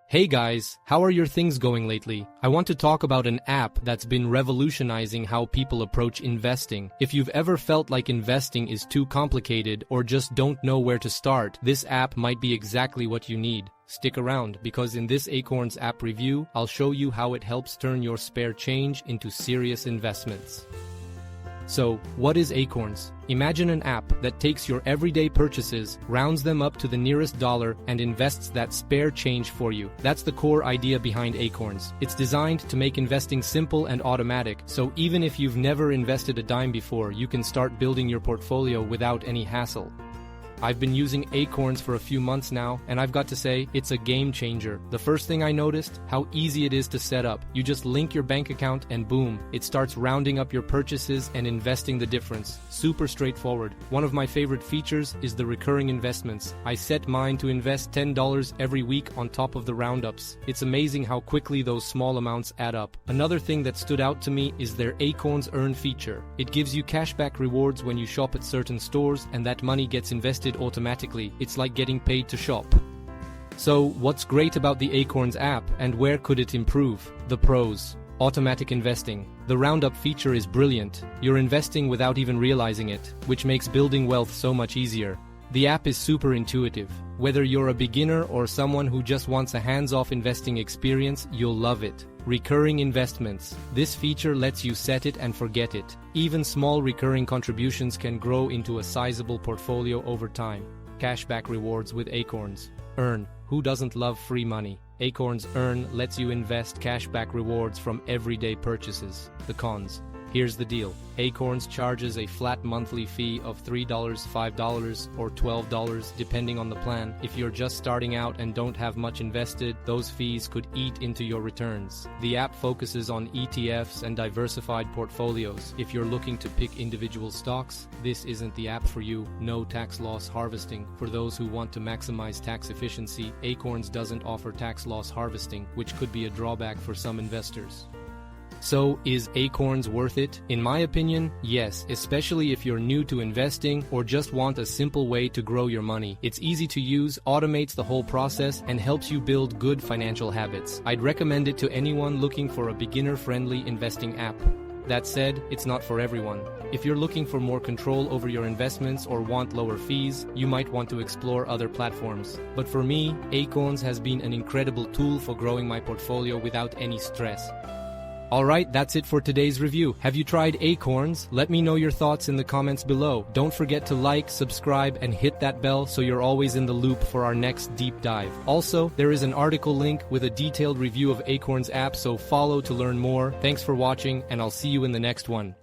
Hey guys, how are your things going lately? I want to talk about an app that's been revolutionizing how people approach investing. If you've ever felt like investing is too complicated or just don't know where to start, this app might be exactly what you need. Stick around, because in this Acorns app review, I'll show you how it helps turn your spare change into serious investments. So, what is Acorns? Imagine an app that takes your everyday purchases, rounds them up to the nearest dollar, and invests that spare change for you. That's the core idea behind Acorns. It's designed to make investing simple and automatic, so even if you've never invested a dime before, you can start building your portfolio without any hassle. I've been using Acorns for a few months now, and I've got to say, it's a game changer. The first thing I noticed, how easy it is to set up. You just link your bank account and boom, it starts rounding up your purchases and investing the difference. Super straightforward. One of my favorite features is the recurring investments. I set mine to invest $10 every week on top of the roundups. It's amazing how quickly those small amounts add up. Another thing that stood out to me is their Acorns Earn feature. It gives you cashback rewards when you shop at certain stores, and that money gets invested automatically. It's like getting paid to shop. So, what's great about the Acorns app, and where could it improve? The pros. Automatic investing. The roundup feature is brilliant. You're investing without even realizing it, which makes building wealth so much easier. The app is super intuitive. Whether you're a beginner or someone who just wants a hands-off investing experience, you'll love it. Recurring investments. This feature lets you set it and forget it. Even small recurring contributions can grow into a sizable portfolio over time. Cashback rewards with Acorns Earn. Who doesn't love free money? Acorns Earn lets you invest cashback rewards from everyday purchases. The cons. Here's the deal. Acorns charges a flat monthly fee of $3, $5, or $12 depending on the plan. If you're just starting out and don't have much invested, those fees could eat into your returns. The app focuses on ETFs and diversified portfolios. If you're looking to pick individual stocks, this isn't the app for you. No tax loss harvesting. For those who want to maximize tax efficiency, Acorns doesn't offer tax loss harvesting, which could be a drawback for some investors. So, is Acorns worth it? In my opinion, yes, especially if you're new to investing or just want a simple way to grow your money. It's easy to use, automates the whole process, and helps you build good financial habits. I'd recommend it to anyone looking for a beginner-friendly investing app. That said, it's not for everyone. If you're looking for more control over your investments or want lower fees, you might want to explore other platforms. But for me, Acorns has been an incredible tool for growing my portfolio without any stress. Alright, that's it for today's review. Have you tried Acorns? Let me know your thoughts in the comments below. Don't forget to like, subscribe, and hit that bell so you're always in the loop for our next deep dive. Also, there is an article link with a detailed review of Acorns app, so follow to learn more. Thanks for watching, and I'll see you in the next one.